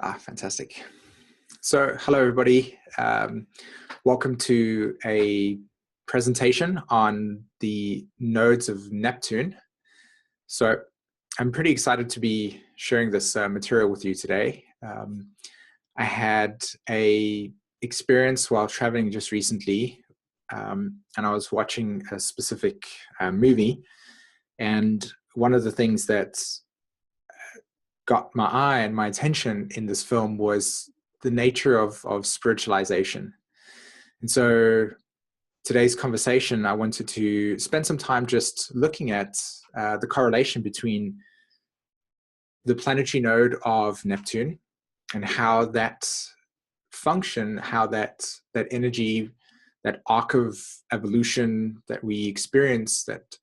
Fantastic. So, hello everybody. Welcome to a presentation on the nodes of Neptune. So, I'm pretty excited to be sharing this material with you today. I had a experience while traveling just recently, and I was watching a specific movie, and one of the things that got my eye and my attention in this film was the nature of spiritualization. And so today's conversation, I wanted to spend some time just looking at the correlation between the planetary node of Neptune and how that function, how that energy, that arc of evolution that we experience, that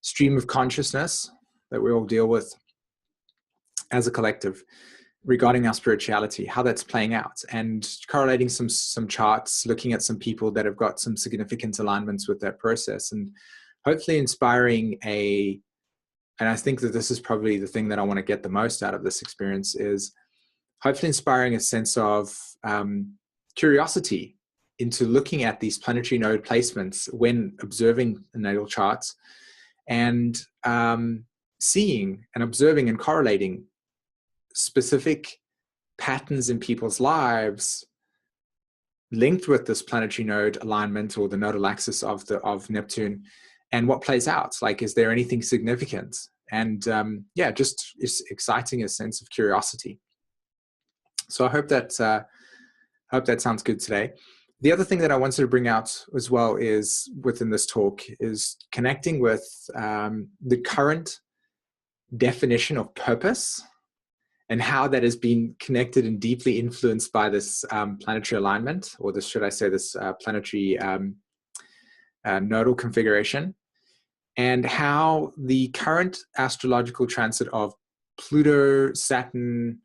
stream of consciousness that we all deal with as a collective regarding our spirituality, how that's playing out, and correlating some charts, looking at some people that have got some significant alignments with that process, and hopefully inspiring and I think that this is probably the thing that I want to get the most out of this experience, is hopefully inspiring a sense of curiosity into looking at these planetary node placements when observing the natal charts, and seeing and observing and correlating specific patterns in people's lives linked with this planetary node alignment or the nodal axis of Neptune, and what plays out. Like, is there anything significant? And yeah, just it's exciting, a sense of curiosity. So I hope that sounds good today. The other thing that I wanted to bring out as well is within this talk is connecting with the current definition of purpose, and how that has been connected and deeply influenced by this planetary alignment, or this, should I say, this planetary nodal configuration, and how the current astrological transit of Pluto, Saturn,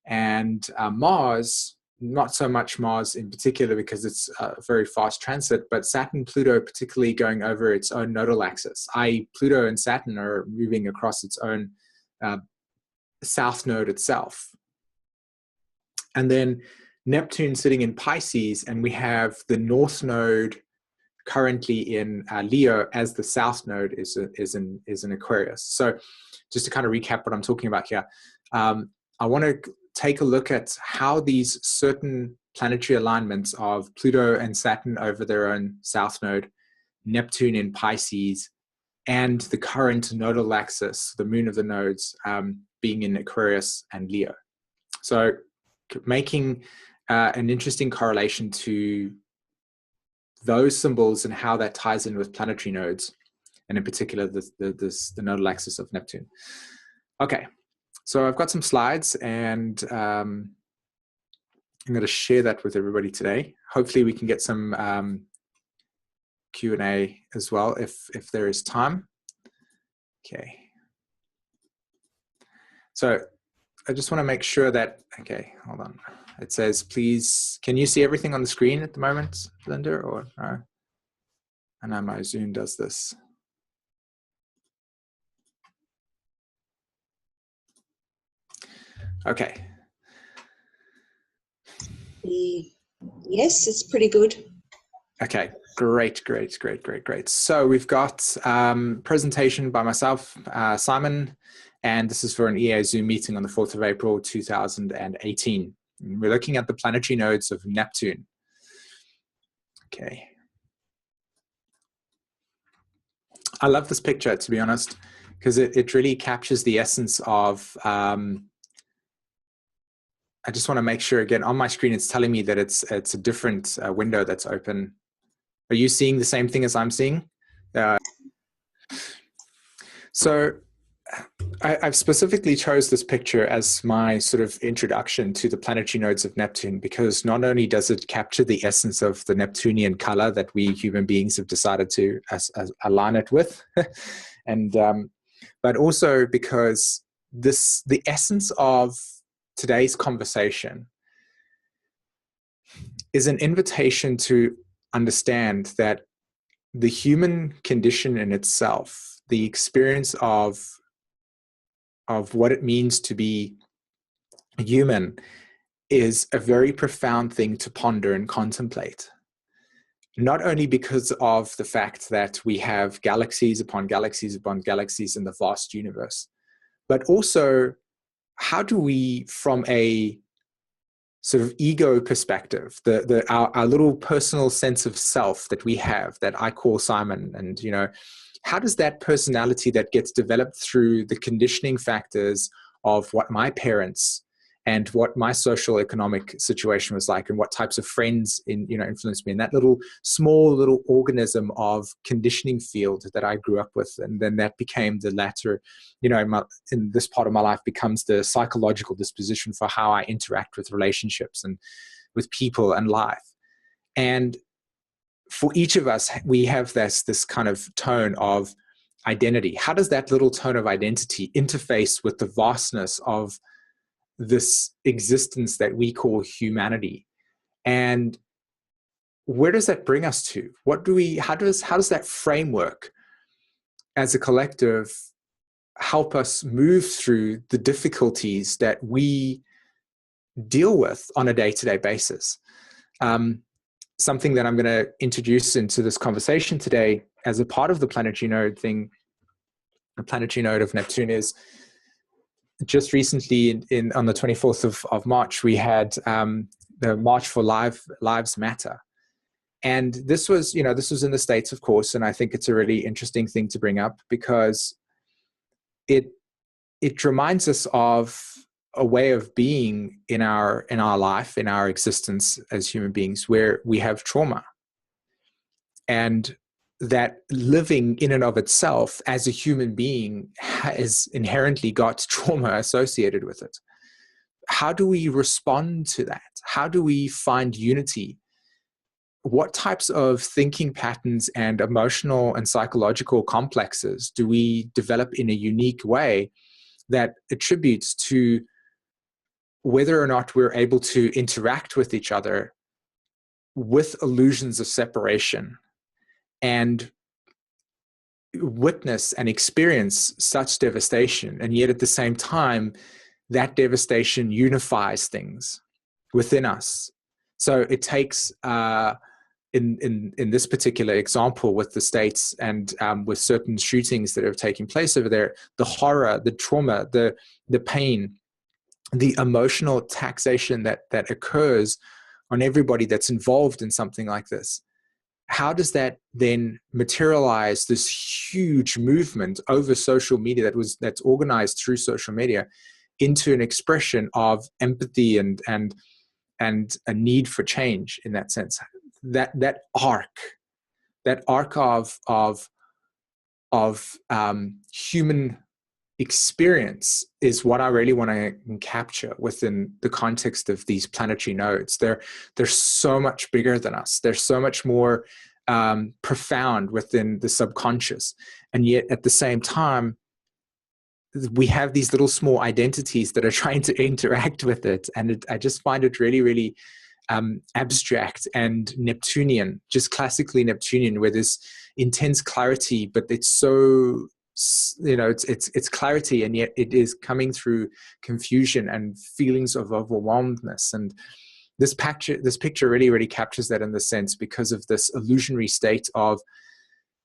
and Mars, not so much Mars in particular because it's a very fast transit, but Saturn, Pluto particularly going over its own nodal axis, i.e. Pluto and Saturn are moving across its own south node itself. And then Neptune sitting in Pisces, and we have the north node currently in Leo, as the south node is in Aquarius. So just to kind of recap what I'm talking about here, I want to take a look at how these certain planetary alignments of Pluto and Saturn over their own south node, Neptune in Pisces, and the current nodal axis, the moon of the nodes, being in Aquarius and Leo. So making an interesting correlation to those symbols and how that ties in with planetary nodes, and in particular the nodal axis of Neptune. Okay, so I've got some slides, and I'm going to share that with everybody today. Hopefully we can get some Q&A as well if there is time. Okay. So I just want to make sure that, okay, hold on. It says, please, can you see everything on the screen at the moment, Linda, or no? I know my Zoom does this. Okay. Yes, it's pretty good. Okay, great. So we've got presentation by myself, Simon, and this is for an EA Zoom meeting on the 4th of April, 2018. We're looking at the planetary nodes of Neptune. Okay. I love this picture, to be honest, because it really captures the essence of, I just want to make sure, again, on my screen, it's telling me that it's a different window that's open. Are you seeing the same thing as I'm seeing? So I've specifically chose this picture as my sort of introduction to the planetary nodes of Neptune, because not only does it capture the essence of the Neptunian color that we human beings have decided to align it with, and but also because the essence of today's conversation is an invitation to understand that the human condition in itself, the experience of what it means to be human is a very profound thing to ponder and contemplate. Not only because of the fact that we have galaxies upon galaxies upon galaxies in the vast universe, but also how do we, from a sort of ego perspective, our little personal sense of self that we have, that I call Simon, and how does that personality that gets developed through the conditioning factors of what my parents and what my social economic situation was like, and what types of friends influenced me, and that small little organism of conditioning field that I grew up with, and then that became the latter, in this part of my life, becomes the psychological disposition for how I interact with relationships and with people and life. And for each of us, we have this kind of tone of identity. How does that little tone of identity interface with the vastness of this existence that we call humanity? And where does that bring us to? How does that framework as a collective help us move through the difficulties that we deal with on a day-to-day basis? Something that I'm going to introduce into this conversation today as a part of the planetary node thing, the planetary node of Neptune, is just recently on the 24th of March, we had the March for Lives Matter. And this was in the States, of course, and I think it's a really interesting thing to bring up because it reminds us of a way of being in our life, in our existence as human beings, where we have trauma. And that living in and of itself as a human being has inherently got trauma associated with it. How do we respond to that? How do we find unity? What types of thinking patterns and emotional and psychological complexes do we develop in a unique way that attributes to whether or not we're able to interact with each other with illusions of separation and witness and experience such devastation, and yet at the same time that devastation unifies things within us? So it takes in this particular example with the States and with certain shootings that are taking place over there, the horror, the trauma, the pain, the emotional taxation that occurs on everybody that's involved in something like this. How does that then materialize this huge movement over social media that's organized through social media into an expression of empathy and a need for change in that sense? That arc of human experience is what I really want to capture within the context of these planetary nodes. They're so much bigger than us. They're so much more profound within the subconscious. And yet at the same time, we have these little small identities that are trying to interact with it. And I just find it really, really abstract and Neptunian, just classically Neptunian, where there's intense clarity, but it's so, it's clarity, and yet it is coming through confusion and feelings of overwhelmedness. And this picture really, really captures that in the sense, because of this illusionary state of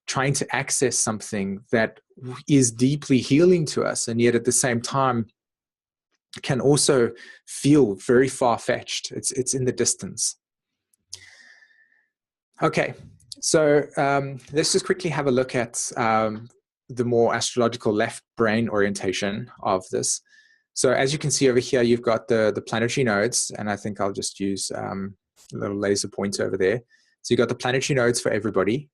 trying to access something that is deeply healing to us, and yet at the same time can also feel very far-fetched. It's in the distance. Okay, so let's just quickly have a look at the more astrological left brain orientation of this. So as you can see over here, you've got the planetary nodes, and I think I'll just use a little laser pointer over there. So you've got the planetary nodes for everybody.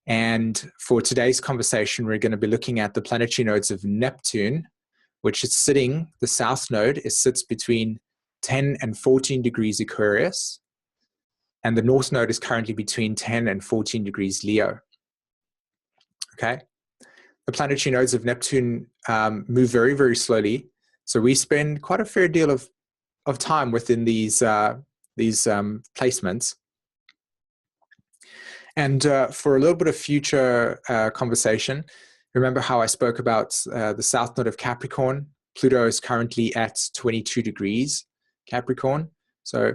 And for today's conversation, we're going to be looking at the planetary nodes of Neptune, which is sitting, the south node, sits between 10 and 14 degrees Aquarius. And the north node is currently between 10 and 14 degrees Leo. Okay. The planetary nodes of Neptune move very, very slowly. So we spend quite a fair deal of time within these placements. And for a little bit of future conversation, remember how I spoke about the south node of Capricorn Pluto is currently at 22 degrees Capricorn. So,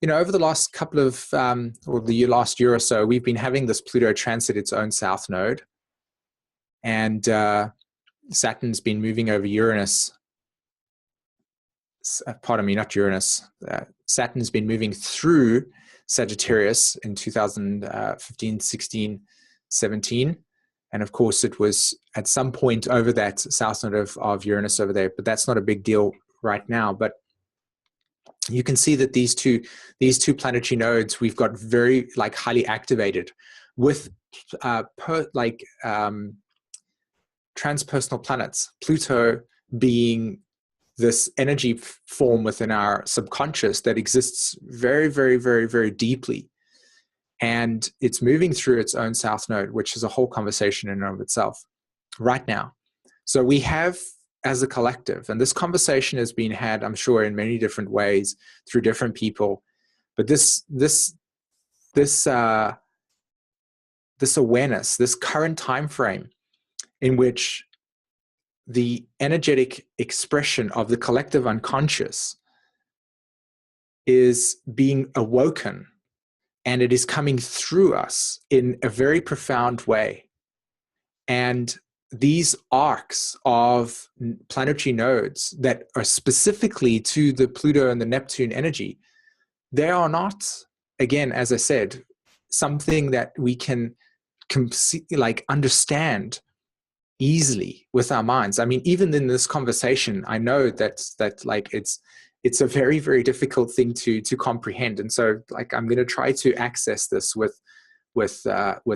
over the last couple of, or the last year or so, we've been having this Pluto transit its own south node. And Saturn's been moving over Uranus. Pardon me, not Uranus. Saturn's been moving through Sagittarius in 2015, 16, 17. And of course, it was at some point over that south node of Uranus over there, but that's not a big deal right now. But you can see that these two planetary nodes we've got very highly activated with transpersonal planets. Pluto being this energy form within our subconscious that exists very, very, very, very deeply. And it's moving through its own south node, which is a whole conversation in and of itself right now. So we have, as a collective, and this conversation has been had, I'm sure, in many different ways through different people, but this awareness, this current time frame in which the energetic expression of the collective unconscious is being awoken, and it is coming through us in a very profound way. And these arcs of planetary nodes that are specifically to the Pluto and the Neptune energy, they are not, again, as I said, something that we can understand easily with our minds. I mean, even in this conversation, I know that it's a very, very difficult thing to comprehend. And so I'm going to try to access this with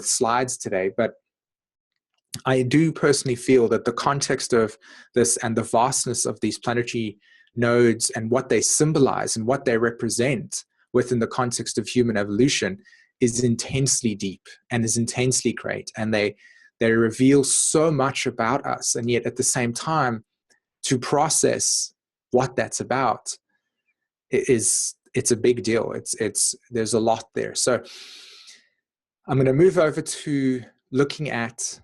slides today. But I do personally feel that the context of this and the vastness of these planetary nodes and what they symbolize and what they represent within the context of human evolution is intensely deep and is intensely great. And they reveal so much about us. And yet at the same time, to process what that's about it's a big deal. There's a lot there. So I'm going to move over to looking at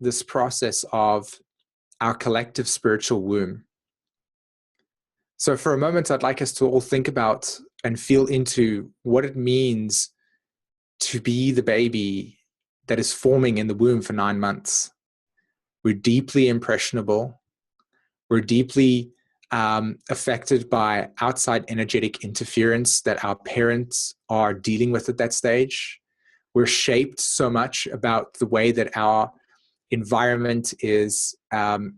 this process of our collective spiritual womb. So for a moment, I'd like us to all think about and feel into what it means to be the baby that is forming in the womb for 9 months. We're deeply impressionable. We're deeply affected by outside energetic interference that our parents are dealing with at that stage. We're shaped so much about the way that our environment is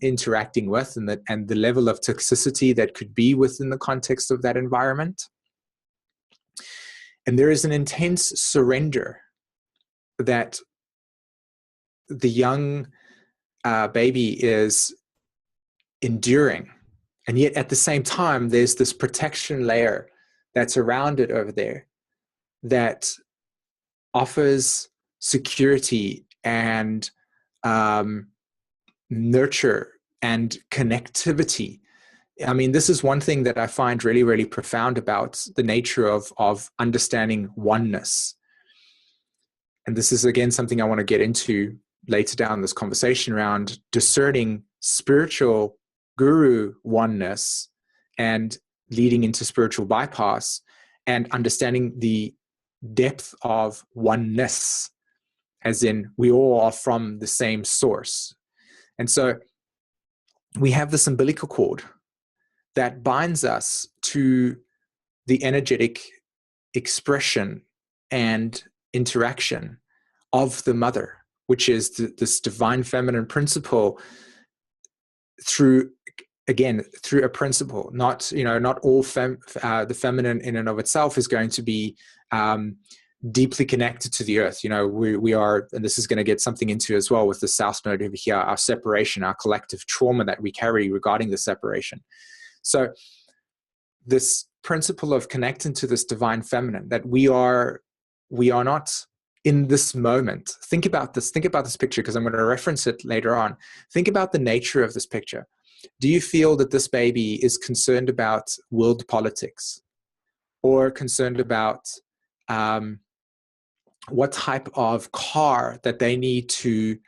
interacting with, and the level of toxicity that could be within the context of that environment. And there is an intense surrender that the young baby is enduring. And yet at the same time, there's this protection layer that's around it over there that offers security and nurture and connectivity. I mean, this is one thing that I find really, really profound about the nature of understanding oneness. And this is, again, something I want to get into later down this conversation around discerning spiritual guru oneness and leading into spiritual bypass, and understanding the depth of oneness, as in we all are from the same source. And so we have this umbilical cord that binds us to the energetic expression and interaction of the mother, which is this divine feminine principle through a principle. Not all the feminine in and of itself is going to be deeply connected to the earth. We are, and this is going to get something into as well with the south node over here, our separation, our collective trauma that we carry regarding the separation. So this principle of connecting to this divine feminine, that we are not in this moment. Think about this picture, because I'm going to reference it later on. Think about the nature of this picture. Do you feel that this baby is concerned about world politics, or concerned about what type of car that they need to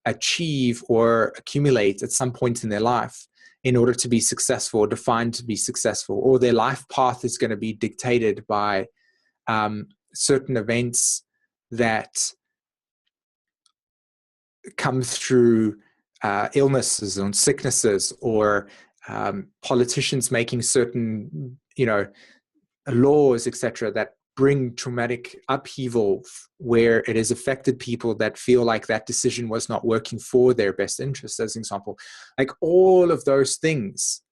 achieve or accumulate at some point in their life in order to be successful, or defined to be successful, or their life path is going to be dictated by certain events that come through illnesses and sicknesses, or politicians making certain, laws, etc., that bring traumatic upheaval where it has affected people that feel like that decision was not working for their best interest, as an example. Like, all of those things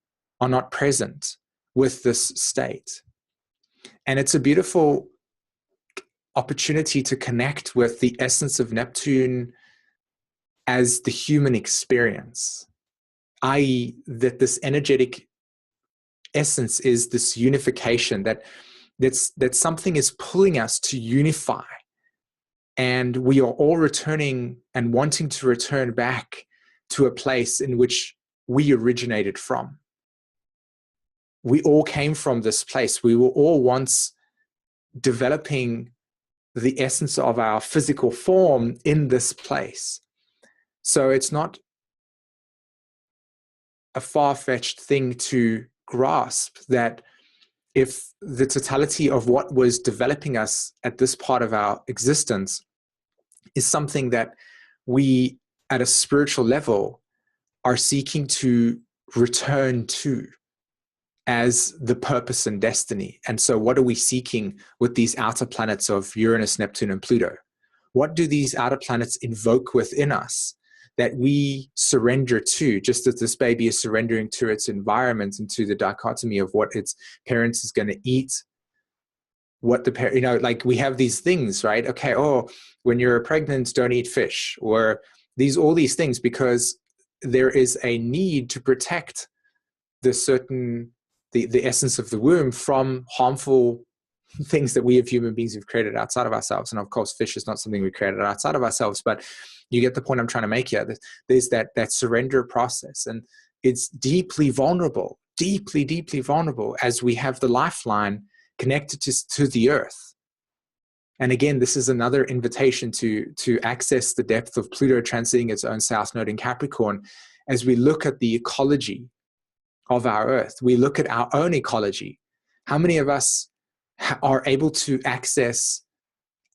are not present with this state. And it's a beautiful opportunity to connect with the essence of Neptune as the human experience, i.e., that this energetic essence is this unification, that something is pulling us to unify, and we are all returning and wanting to return back to a place in which we originated from. We all came from this place. We were all once developing the essence of our physical form in this place. So it's not a far-fetched thing to grasp that if the totality of what was developing us at this part of our existence is something that we, at a spiritual level, are seeking to return to as the purpose and destiny. And so what are we seeking with these outer planets of Uranus, Neptune, and Pluto? What do these outer planets invoke within us that we surrender to, just as this baby is surrendering to its environment and to the dichotomy of what its parents is going to eat, what the parent, like, we have these things, right? Okay, when you're pregnant, don't eat fish, or all these things, because there is a need to protect the essence of the womb from harmful things that we as human beings have created outside of ourselves. And of course, fish is not something we created outside of ourselves, but you get the point I'm trying to make here. There's that surrender process, and it's deeply vulnerable, deeply, deeply vulnerable, as we have the lifeline connected to the earth. And again, this is another invitation to access the depth of Pluto transiting its own south node in Capricorn. As we look at the ecology of our earth, we look at our own ecology. How many of us are able to access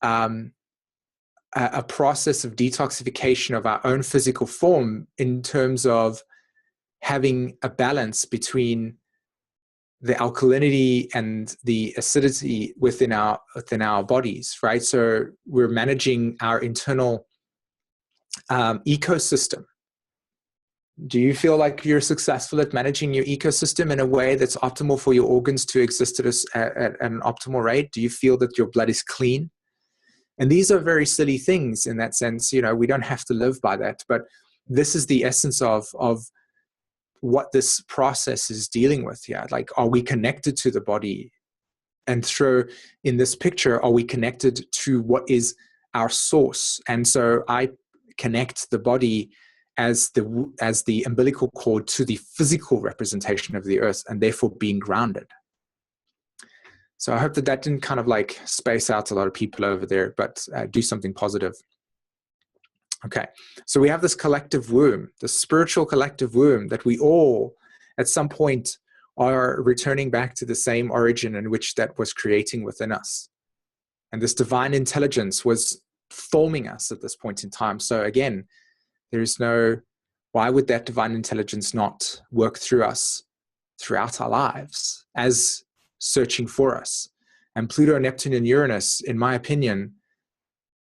a process of detoxification of our own physical form, in terms of having a balance between the alkalinity and the acidity within our bodies, right? So we're managing our internal ecosystem. Do you feel like you're successful at managing your ecosystem in a way that's optimal for your organs to exist at an optimal rate? Do you feel that your blood is clean? And these are very silly things in that sense. We don't have to live by that, but this is the essence of what this process is dealing with here. Like, are we connected to the body? And in this picture, are we connected to what is our source? And so I connect the body as the umbilical cord to the physical representation of the earth, and therefore being grounded. So I hope that didn't kind of like space out a lot of people over there, but do something positive. Okay, so we have this collective womb, the spiritual collective womb, that we all at some point are returning back to the same origin in which that was creating within us. And this divine intelligence was forming us at this point in time. So again, why would that divine intelligence not work through us throughout our lives as searching for us? And Pluto, Neptune, and Uranus, in my opinion,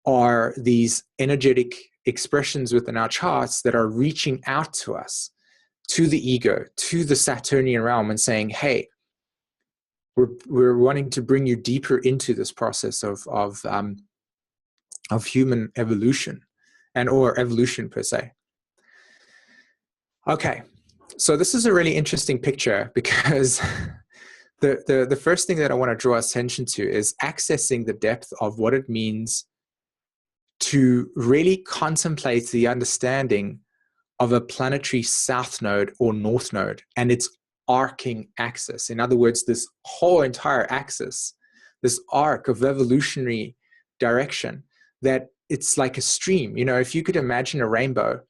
are these energetic expressions within our charts that are reaching out to us, to the ego, to the Saturnian realm, and saying, hey, we're wanting to bring you deeper into this process of human evolution, or evolution per se. Okay, so this is a really interesting picture, because the first thing that I want to draw attention to is accessing the depth of what it means to really contemplate the understanding of a planetary south node or north node and its arcing axis. In other words, this whole entire axis, this arc of evolutionary direction, that it's like a stream. If you could imagine a rainbow,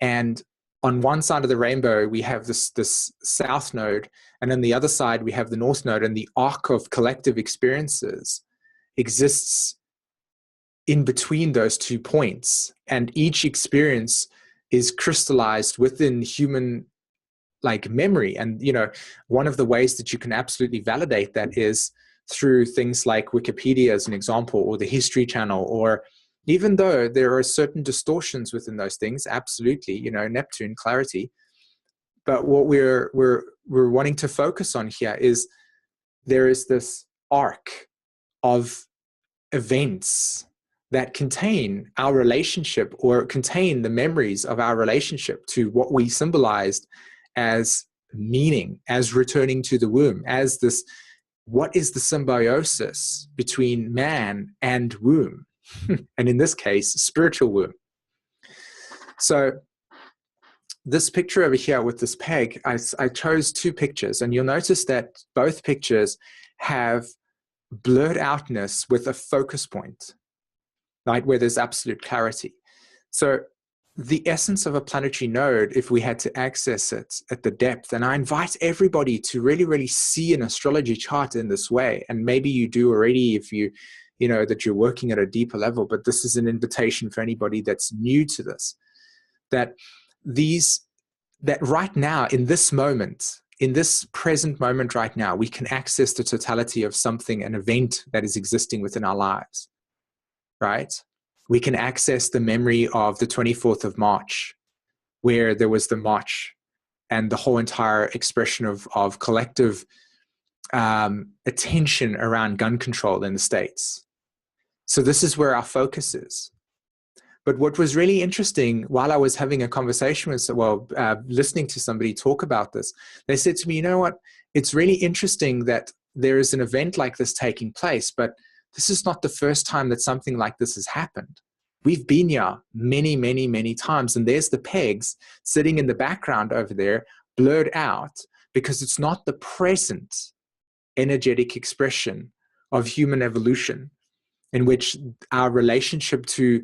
and on one side of the rainbow, we have this south node, and on the other side, we have the north node, and the arc of collective experiences exists in between those 2 points. And each experience is crystallized within human like memory. And, one of the ways that you can absolutely validate that is through things like Wikipedia as an example, or the History Channel, or even though there are certain distortions within those things, absolutely, Neptune, clarity. But what we're wanting to focus on here is there is this arc of events that contain our relationship, or contain the memories of our relationship to what we symbolized as meaning, as returning to the womb, as this, what is the symbiosis between man and womb? And in this case, spiritual womb. So this picture over here with this peg, I chose 2 pictures, and you'll notice that both pictures have blurred outness with a focus point, right, where there's absolute clarity. So the essence of a planetary node, if we had to access it at the depth, and I invite everybody to really, really see an astrology chart in this way, and maybe you do already if you know that you're working at a deeper level, but this is an invitation for anybody that's new to this, that right now, in this moment, in this present moment right now, we can access the totality of something, an event that is existing within our lives, right? We can access the memory of the 24th of March, where there was the march and the whole entire expression of collective attention around gun control in the States. So this is where our focus is. But what was really interesting while I was having a conversation with, listening to somebody talk about this, they said to me, you know what, it's really interesting that there is an event like this taking place, but this is not the first time that something like this has happened. We've been here many, many, many times, and there's the pegs sitting in the background over there, blurred out, because it's not the present energetic expression of human evolution, in which our relationship to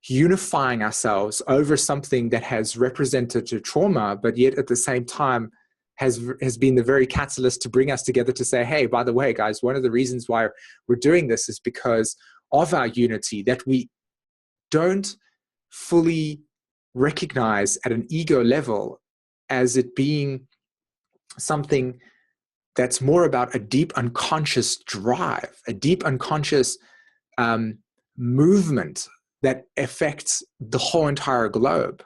unifying ourselves over something that has represented a trauma, but yet at the same time has been the very catalyst to bring us together to say, hey, by the way, guys, one of the reasons why we're doing this is because of our unity that we don't fully recognize at an ego level as it being something that's more about a deep unconscious drive, a deep unconscious movement that affects the whole entire globe.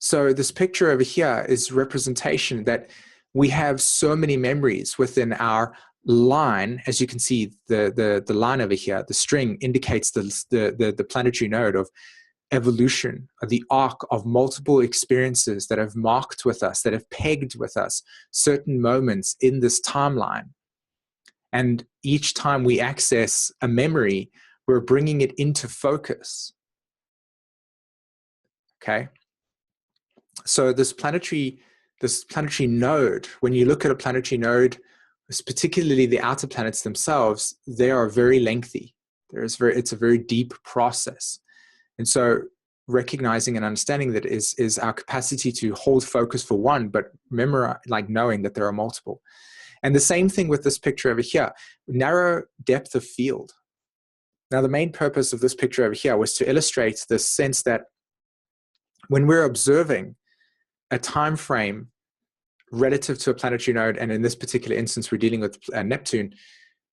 So this picture over here is representation that we have so many memories within our line. As you can see, the line over here, the string indicates the planetary node of evolution, the arc of multiple experiences that have marked with us, that have pegged with us certain moments in this timeline. And each time we access a memory, we're bringing it into focus. Okay. So this planetary node, when you look at a planetary node, particularly the outer planets themselves, they are very lengthy. It's a very deep process. And so recognizing and understanding that is our capacity to hold focus for one, but remember, like knowing that there are multiple. And the same thing with this picture over here, narrow depth of field. Now, the main purpose of this picture over here was to illustrate this sense that when we're observing a time frame relative to a planetary node, and in this particular instance, we're dealing with Neptune,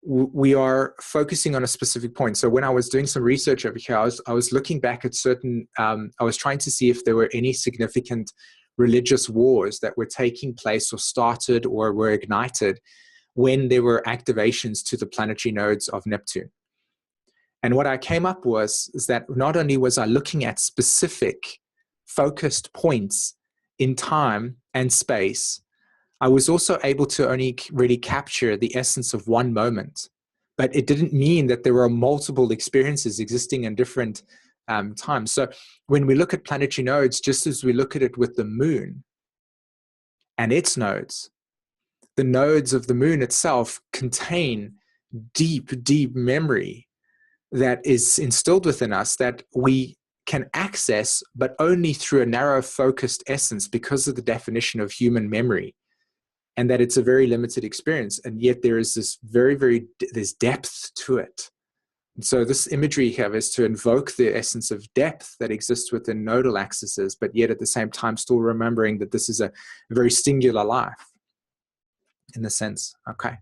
we are focusing on a specific point. So when I was doing some research over here, I was looking back at certain, I was trying to see if there were any significant religious wars that were taking place or started or were ignited when there were activations to the planetary nodes of Neptune. And what I came up is that not only was I looking at specific focused points in time and space, I was also able to only really capture the essence of one moment. But it didn't mean that there were multiple experiences existing in different times. So when we look at planetary nodes, just as we look at it with the moon and its nodes, the nodes of the moon itself contain deep, deep memory that is instilled within us that we can access, but only through a narrow focused essence because of the definition of human memory, and that it's a very limited experience. And yet there is this there's depth to it. And so this imagery here is to invoke the essence of depth that exists within nodal axes, but yet at the same time still remembering that this is a very singular life in the sense. Okay.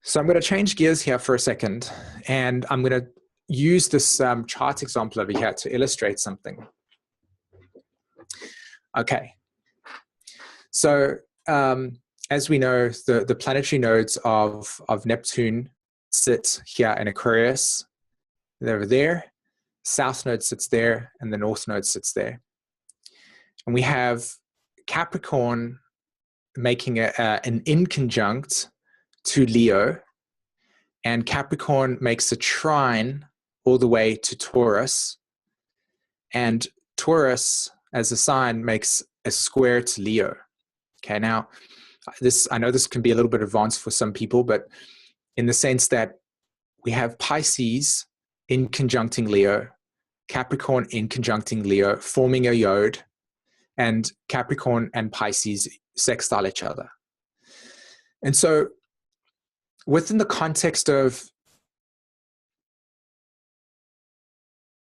So I'm going to change gears here for a second, and I'm going to use this chart example over here to illustrate something. Okay. So as we know, the planetary nodes of Neptune sit here in Aquarius. They're over there. South node sits there, and the north node sits there. And we have Capricorn making an inconjunct to Leo, and Capricorn makes a trine all the way to Taurus, and Taurus as a sign makes a square to Leo. Okay, now I know this can be a little bit advanced for some people, but in the sense that we have Pisces in conjuncting Leo, Capricorn in conjuncting Leo, forming a yod, and Capricorn and Pisces sextile each other. And so within the context of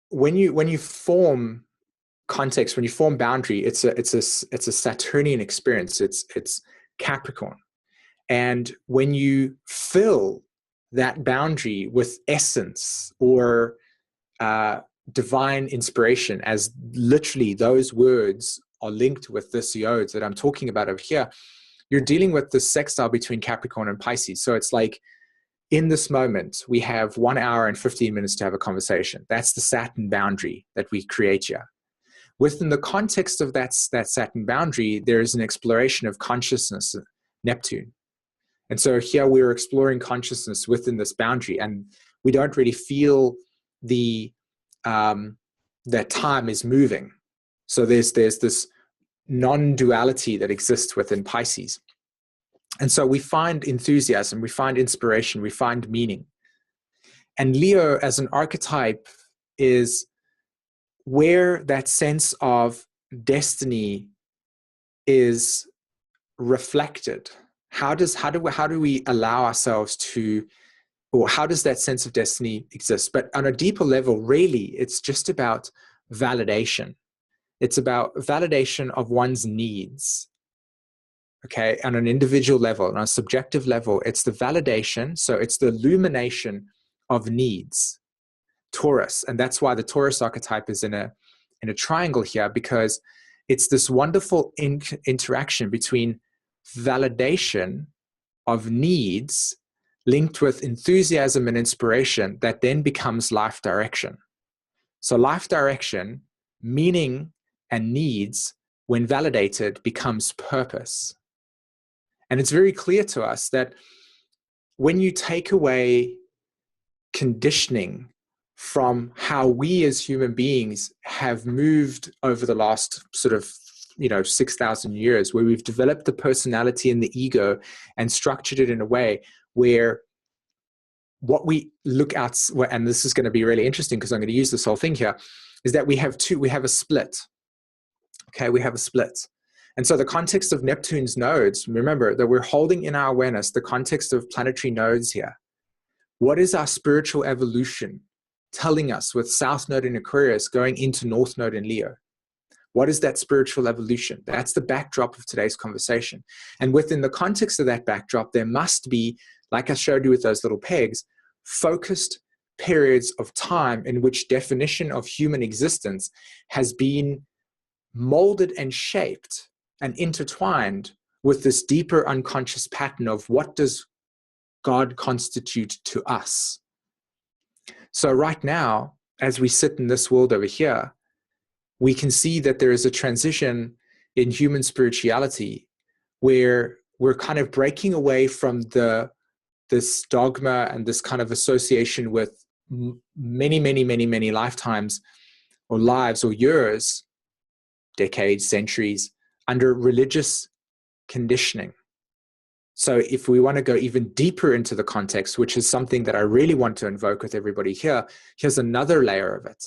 when you form context, when you form boundary, it's a Saturnian experience. It's Capricorn. And when you fill that boundary with essence or divine inspiration, as literally those words are linked with this yod that I'm talking about over here, you're dealing with the sextile between Capricorn and Pisces. So it's like, in this moment, we have 1 hour and 15 minutes to have a conversation. That's the Saturn boundary that we create here. Within the context of that Saturn boundary, there is an exploration of consciousness, Neptune. And so here we're exploring consciousness within this boundary, and we don't really feel that time is moving. So there's this non-duality that exists within Pisces. And so we find enthusiasm, we find inspiration, we find meaning. And Leo as an archetype is where that sense of destiny is reflected. How do we allow ourselves to, or how does that sense of destiny exist? But on a deeper level, really, it's just about validation. It's about validation of one's needs. Okay, on an individual level, on a subjective level, it's the validation. So it's the illumination of needs. Taurus, and that's why the Taurus archetype is in a triangle here, because it's this wonderful interaction between validation of needs linked with enthusiasm and inspiration that then becomes life direction. So life direction, meaning and needs, when validated, becomes purpose. And it's very clear to us that when you take away conditioning from how we as human beings have moved over the last sort of 6,000 years, where we've developed the personality and the ego and structured it in a way where what we look at, and this is going to be really interesting because I'm going to use this whole thing here, is that we have a split. Okay, we have a split. And so the context of Neptune's nodes, remember that we're holding in our awareness the context of planetary nodes here. What is our spiritual evolution telling us with South Node in Aquarius going into North Node in Leo? What is that spiritual evolution? That's the backdrop of today's conversation. And within the context of that backdrop, there must be, like I showed you with those little pegs, focused periods of time in which definition of human existence has been molded and shaped and intertwined with this deeper unconscious pattern of what does God constitute to us. So right now, as we sit in this world over here, we can see that there is a transition in human spirituality where we're kind of breaking away from this dogma and this kind of association with many lifetimes or lives or years, decades, centuries, under religious conditioning. So if we want to go even deeper into the context, which is something that I really want to invoke with everybody here, here's another layer of it.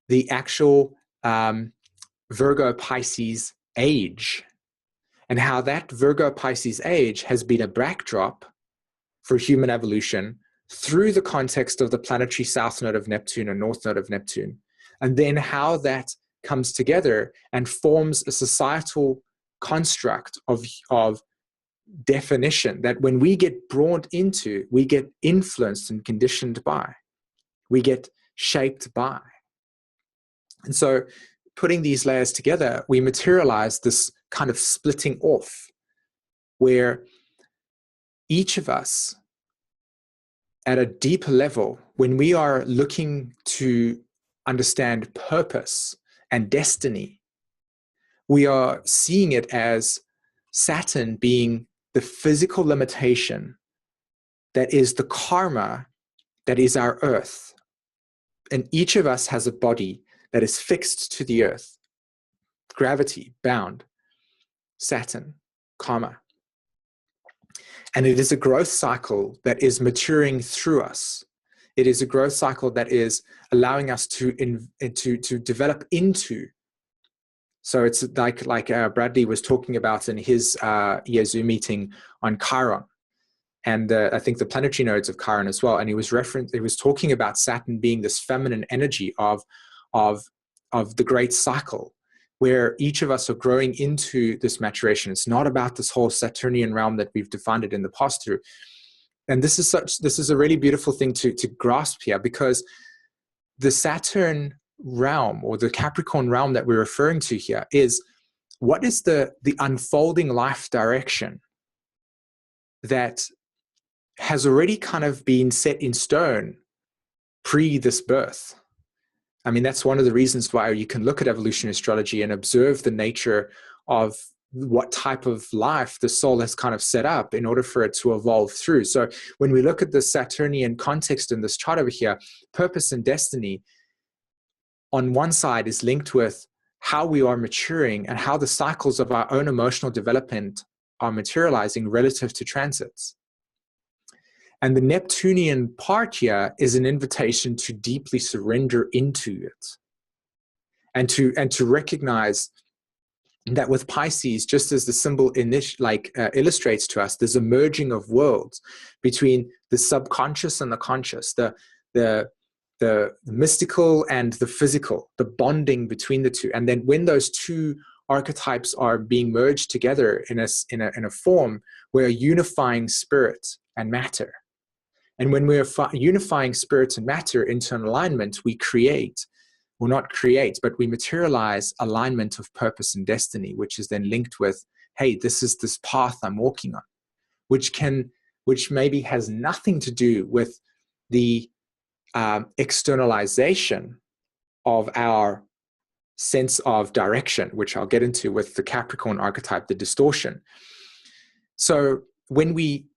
the actual Virgo Pisces age, and how that Virgo Pisces age has been a backdrop for human evolution through the context of the planetary south node of Neptune and north node of Neptune, and then how that comes together and forms a societal construct of definition that when we get brought into, we get influenced and conditioned by, we get shaped by. And so putting these layers together, we materialize this kind of splitting off where each of us at a deeper level, when we are looking to understand purpose and destiny, we are seeing it as Saturn being the physical limitation that is the karma that is our earth. And each of us has a body that is fixed to the earth, gravity bound, Saturn, karma. And it is a growth cycle that is maturing through us. It is a growth cycle that is allowing us to develop into. So it's like Bradley was talking about in his Zoom meeting on Chiron, and I think the planetary nodes of Chiron as well. And he was talking about Saturn being this feminine energy of the great cycle, where each of us are growing into this maturation. It's not about this whole Saturnian realm that we've defined it in the past through. And this is a really beautiful thing to grasp here, because the Saturn realm, or the Capricorn realm that we're referring to here, is what is the unfolding life direction that has already kind of been set in stone pre this birth. I mean, that's one of the reasons why you can look at evolutionary astrology and observe the nature of what type of life the soul has kind of set up in order for it to evolve through. So when we look at the Saturnian context in this chart over here, purpose and destiny on one side is linked with how we are maturing and how the cycles of our own emotional development are materializing relative to transits. And the Neptunian part here is an invitation to deeply surrender into it, and to recognize that with Pisces, just as the symbol illustrates to us, there's a merging of worlds between the subconscious and the conscious, the mystical and the physical, the bonding between the two. And then when those two archetypes are being merged together in a form, we're unifying spirit and matter. And when we're unifying spirit and matter into an alignment, we create, well, not create, but we materialize alignment of purpose and destiny, which is then linked with, hey, this is this path I'm walking on, which maybe has nothing to do with the externalization of our sense of direction, which I'll get into with the Capricorn archetype, the distortion. So when we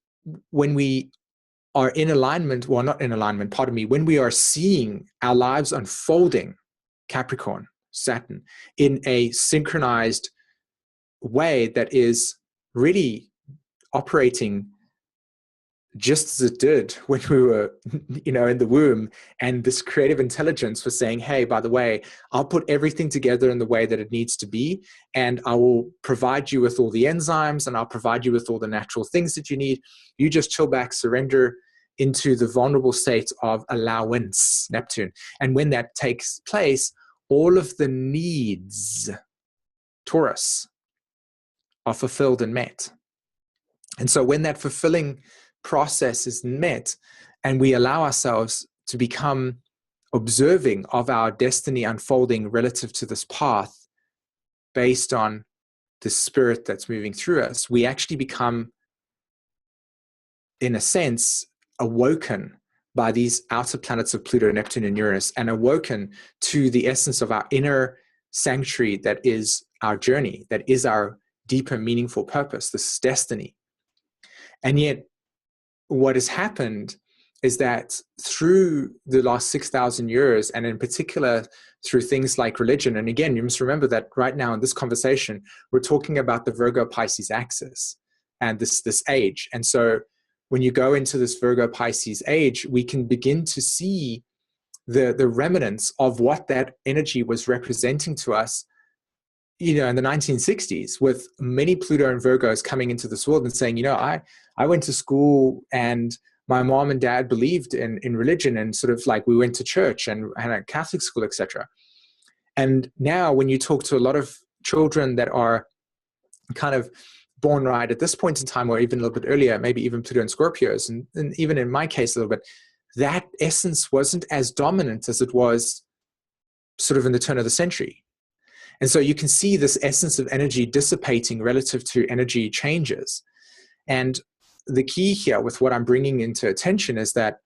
are in alignment, well, not in alignment, pardon me, when we are seeing our lives unfolding, Capricorn, Saturn, in a synchronized way that is really operating just as it did when we were, in the womb, and this creative intelligence was saying, hey, by the way, I'll put everything together in the way that it needs to be, and I will provide you with all the enzymes, and I'll provide you with all the natural things that you need. You just chill back, surrender into the vulnerable state of allowance, Neptune. And when that takes place, all of the needs, Taurus, are fulfilled and met. And so when that fulfilling process is met, and we allow ourselves to become observing of our destiny unfolding relative to this path based on the spirit that's moving through us, we actually become, in a sense, awoken by these outer planets of Pluto, Neptune, and Uranus, and awoken to the essence of our inner sanctuary that is our journey, that is our deeper, meaningful purpose, this destiny. And yet, what has happened is that through the last 6,000 years, and in particular through things like religion, and again, you must remember that right now in this conversation, we're talking about the Virgo-Pisces axis and this age. And so when you go into this Virgo-Pisces age, we can begin to see the remnants of what that energy was representing to us, in the 1960s, with many Pluto and Virgos coming into this world and saying, I went to school and my mom and dad believed in religion, and sort of like we went to church and a Catholic school, etc. And now when you talk to a lot of children that are kind of born right at this point in time, or even a little bit earlier, maybe even Pluto and Scorpios, and even in my case a little bit, that essence wasn't as dominant as it was sort of in the turn of the century. And so you can see this essence of energy dissipating relative to energy changes. And the key here with what I'm bringing into attention is that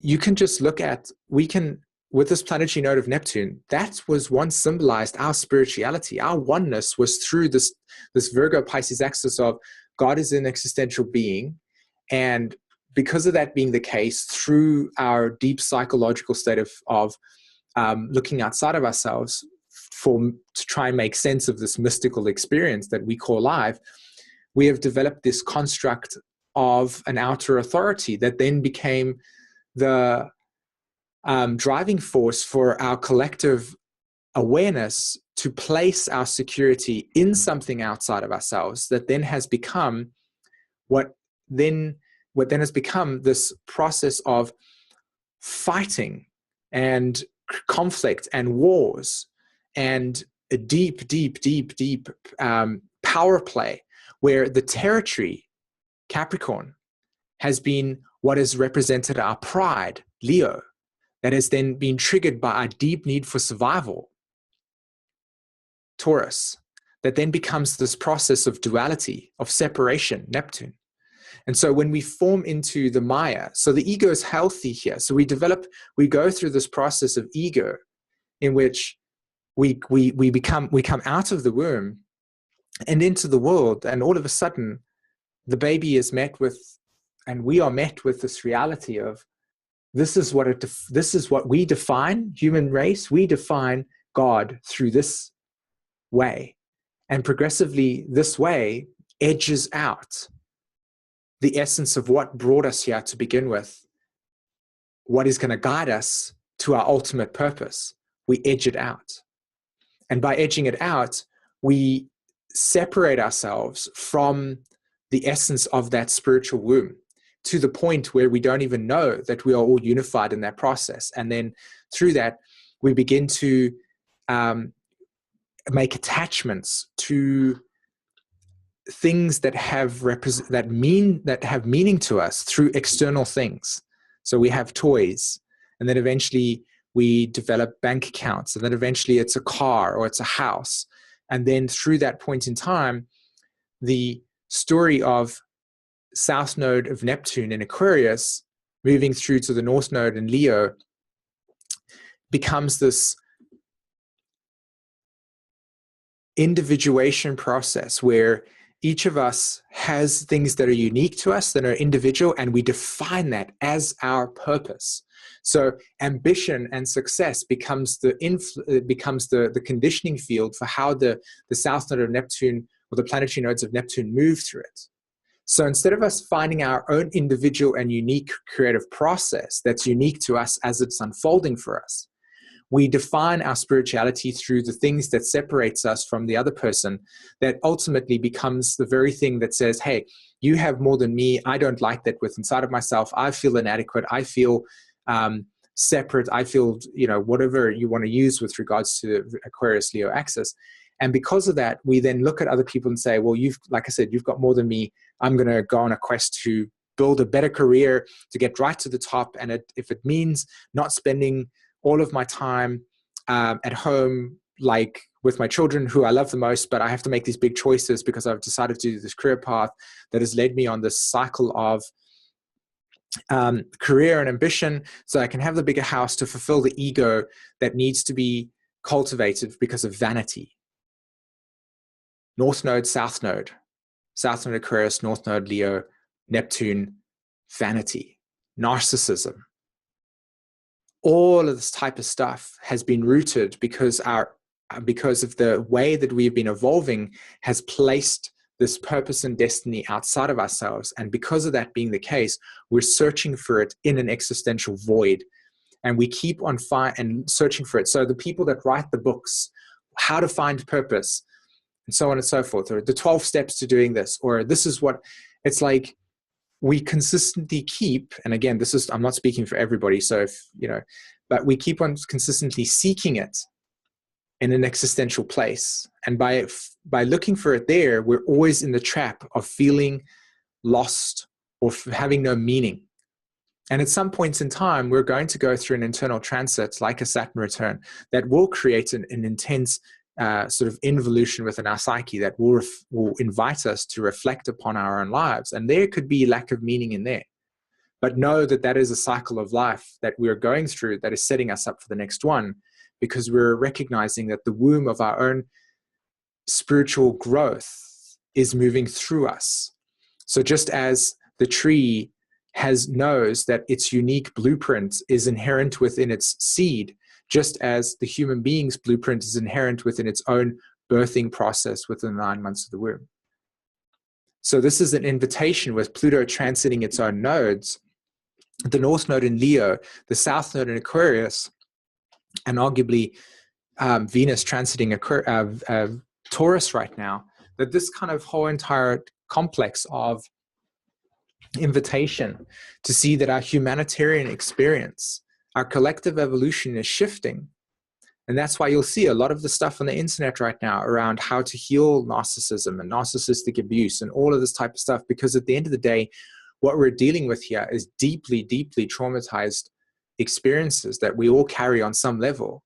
you can just look at, with this planetary node of Neptune, that was once symbolized our spirituality. Our oneness was through this Virgo Pisces axis of God is an existential being. And because of that being the case, through our deep psychological state of looking outside of ourselves to try and make sense of this mystical experience that we call life, we have developed this construct of an outer authority that then became the driving force for our collective awareness to place our security in something outside of ourselves, that then has become what then has become this process of fighting and conflict and wars and a deep power play, where the territory, Capricorn, has been what has represented our pride, Leo, that has then been triggered by our deep need for survival, Taurus, that then becomes this process of duality, of separation, Neptune. And so when we form into the Maya, so the ego is healthy here. So we go through this process of ego in which we come out of the womb and into the world, and all of a sudden the baby is met with, and we are met with this reality of, this is what we define, human race, we define God through this way. And progressively this way edges out the essence of what brought us here to begin with, what is going to guide us to our ultimate purpose. We edge it out. And by edging it out, we separate ourselves from the essence of that spiritual womb, to the point where we don't even know that we are all unified in that process. And then through that, we begin to make attachments to things that have meaning to us through external things. So we have toys, and then eventually we develop bank accounts, and then eventually it's a car or it's a house. And then through that point in time, the story of South Node of Neptune in Aquarius moving through to the North Node in Leo becomes this individuation process where each of us has things that are unique to us, that are individual, and we define that as our purpose. So ambition and success becomes the conditioning field for how the South Node of Neptune, or the planetary nodes of Neptune, move through it. So instead of us finding our own individual and unique creative process that's unique to us as it's unfolding for us, we define our spirituality through the things that separates us from the other person, that ultimately becomes the very thing that says, hey, you have more than me. I don't like that with inside of myself. I feel inadequate. I feel separate. I feel, whatever you want to use with regards to Aquarius Leo axis. And because of that, we then look at other people and say, well, like I said, you've got more than me. I'm going to go on a quest to build a better career, to get right to the top. And if it means not spending all of my time at home, like with my children who I love the most, but I have to make these big choices because I've decided to do this career path that has led me on this cycle of career and ambition, so I can have the bigger house to fulfill the ego that needs to be cultivated because of vanity. North Node, South Node Aquarius, North Node Leo, Neptune, vanity, narcissism. All of this type of stuff has been rooted because of the way that we've been evolving has placed this purpose and destiny outside of ourselves. And because of that being the case, we're searching for it in an existential void. and we keep on and searching for it. So the people that write the books, how to find purpose, and so on and so forth, or the 12 steps to doing this, or this is what, it's like we consistently keep, and again, this is, I'm not speaking for everybody, so if, but we keep on consistently seeking it in an existential place. And by looking for it there, we're always in the trap of feeling lost or having no meaning. And at some points in time, we're going to go through an internal transit like a Saturn return that will create an intense sort of involution within our psyche that will invite us to reflect upon our own lives. And there could be lack of meaning in there. But know that that is a cycle of life that we're going through that is setting us up for the next one, because we're recognizing that the womb of our own spiritual growth is moving through us. So just as the tree knows that its unique blueprint is inherent within its seed, just as the human being's blueprint is inherent within its own birthing process within the 9 months of the womb. So this is an invitation with Pluto transiting its own nodes, the North Node in Leo, the South Node in Aquarius, and arguably Venus transiting Taurus right now, that this kind of whole entire complex of invitation to see that our humanitarian experience, our collective evolution is shifting. And that's why you'll see a lot of the stuff on the internet right now around how to heal narcissism and narcissistic abuse and all of this type of stuff, because at the end of the day, what we're dealing with here is deeply, deeply traumatized experiences that we all carry on some level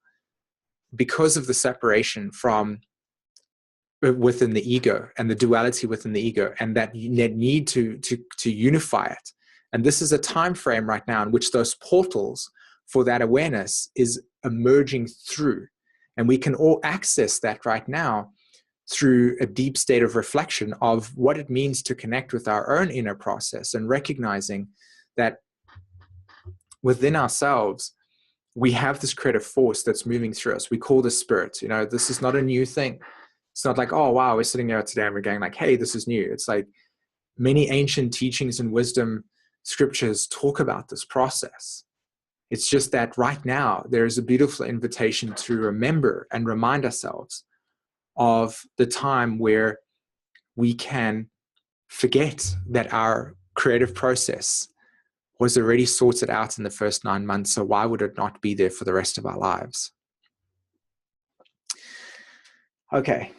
because of the separation from within the ego and the duality within the ego, and that need to unify it. And this is a time frame right now in which those portals for that awareness is emerging through, and we can all access that right now through a deep state of reflection of what it means to connect with our own inner process, and recognizing that within ourselves we have this creative force that's moving through us. We call this spirit. This is not a new thing. It's not like, oh, wow, we're sitting there today and we're going like, hey, this is new. It's like many ancient teachings and wisdom scriptures talk about this process. It's just that right now there is a beautiful invitation to remember and remind ourselves of the time where we can forget that our creative process was already sorted out in the first 9 months. So why would it not be there for the rest of our lives? Okay.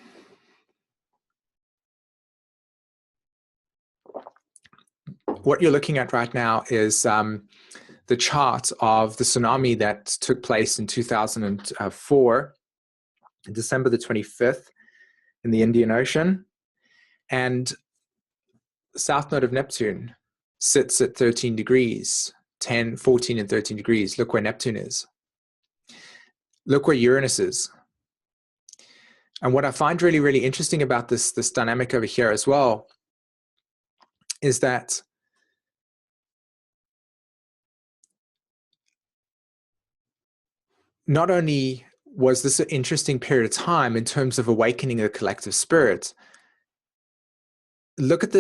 What you're looking at right now is the chart of the tsunami that took place in 2004, December the 25th, in the Indian Ocean. And the south node of Neptune sits at 13 degrees, 10, 14, and 13 degrees. Look where Neptune is. Look where Uranus is. And what I find really, really interesting about this dynamic over here as well is that not only was this an interesting period of time in terms of awakening the collective spirit, look at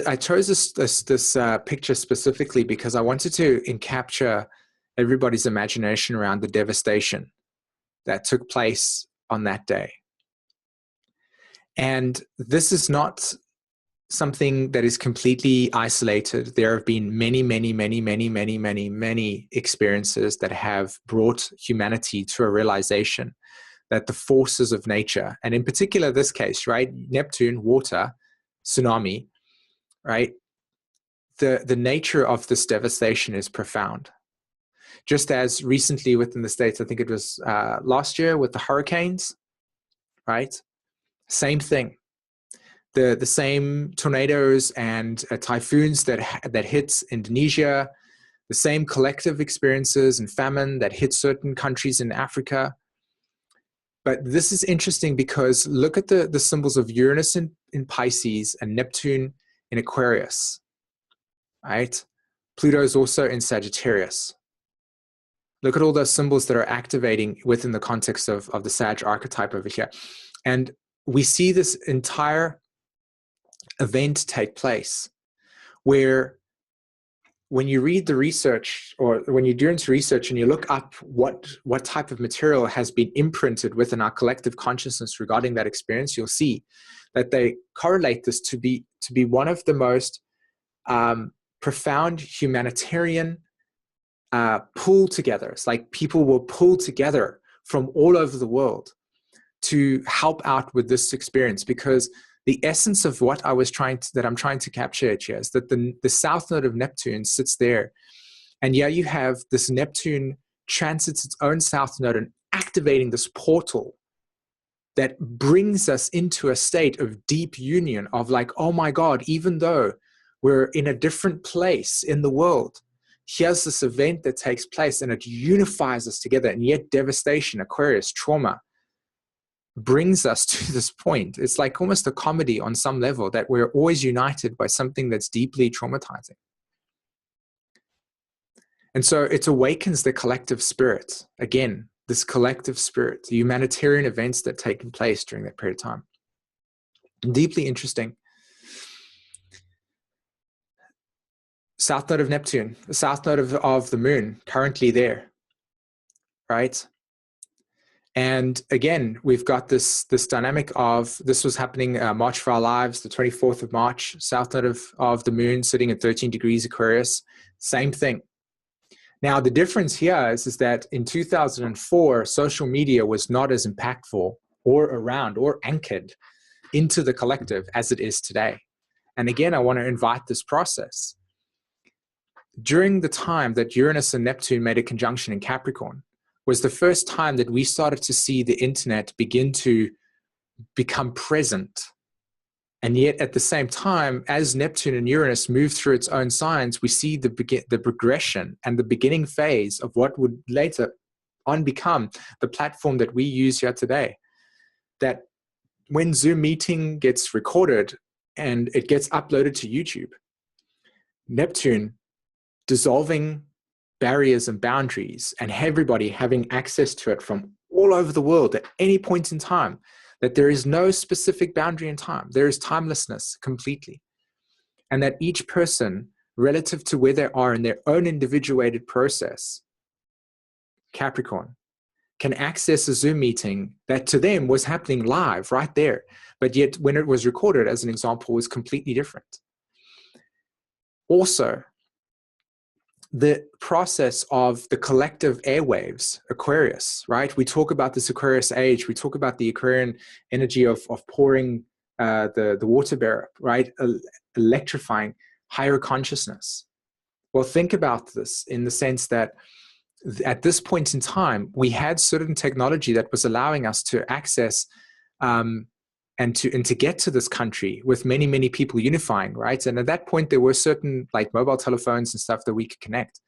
I chose this picture specifically because I wanted to capture everybody's imagination around the devastation that took place on that day. And this is not something that is completely isolated. There have been many, many, many, many, many, many, many experiences that have brought humanity to a realization that the forces of nature, and in particular this case, right, Neptune, water, tsunami, right, the nature of this devastation is profound. Just as recently within the States, I think it was last year with the hurricanes, right? Same thing. The same tornadoes and typhoons that hits Indonesia, the same collective experiences and famine that hit certain countries in Africa. But this is interesting because look at the symbols of Uranus in Pisces and Neptune in Aquarius, right? Pluto is also in Sagittarius. Look at all those symbols that are activating within the context of the Sag archetype over here. And we see this entire event take place where when you read the research, or when you do into research and you look up what type of material has been imprinted within our collective consciousness regarding that experience, you'll see that they correlate this to be one of the most profound humanitarian pull together. It's like people will pull together from all over the world to help out with this experience, because the essence of what I'm trying to capture here is that the south node of Neptune sits there, and yeah, you have this Neptune transits its own south node and activating this portal that brings us into a state of deep union of like, oh my God, even though we're in a different place in the world, here's this event that takes place and it unifies us together, and yet devastation, Aquarius, trauma, brings us to this point. It's like almost a comedy on some level, that we're always united by something that's deeply traumatizing. And so it awakens the collective spirit. Again, this collective spirit, the humanitarian events that take place during that period of time. Deeply interesting. South node of Neptune, the south node of the moon, currently there, right? And again, we've got this dynamic of, this was happening March for our lives, the 24th of March, south node of the moon sitting at 13 degrees Aquarius, same thing. Now, the difference here is that in 2004, social media was not as impactful or around or anchored into the collective as it is today. And again, I want to invite this process. During the time that Uranus and Neptune made a conjunction in Capricorn, was the first time that we started to see the internet begin to become present. And yet at the same time, as Neptune and Uranus move through its own signs, we see the progression and the beginning phase of what would later on become the platform that we use here today. That when Zoom meeting gets recorded and it gets uploaded to YouTube, Neptune dissolving barriers and boundaries, and everybody having access to it from all over the world at any point in time, that there is no specific boundary in time. There is timelessness completely. And that each person, relative to where they are in their own individuated process, Capricorn, can access a Zoom meeting that to them was happening live right there. But yet when it was recorded, as an example, was completely different. Also, the process of the collective airwaves, Aquarius, right? We talk about this Aquarius age. We talk about the Aquarian energy of pouring the water bearer, right? Electrifying higher consciousness. Well, think about this in the sense that at this point in time, we had certain technology that was allowing us to access and to get to this country with many, many people unifying, right? And at that point, there were certain like mobile telephones and stuff that we could connect.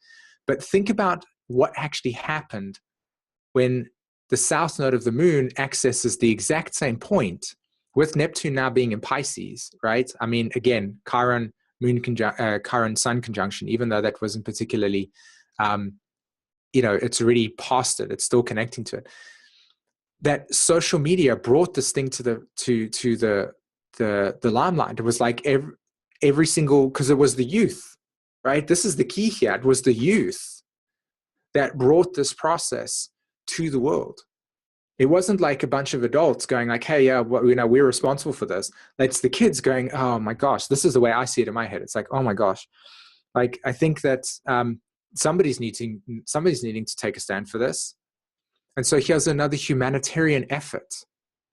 But think about what actually happened when the south node of the moon accesses the exact same point, with Neptune now being in Pisces, right? I mean, again, Chiron Sun conjunction, even though that wasn't particularly, it's already past it. It's still connecting to it. That social media brought this thing to the limelight. It was like every single, because it was the youth, right? This is the key here. It was the youth that brought this process to the world. It wasn't like a bunch of adults going like, hey, yeah, we're responsible for this. It's the kids going, oh my gosh, this is the way I see it in my head. It's like, oh my gosh. Like, I think that somebody's needing to take a stand for this. And so here's another humanitarian effort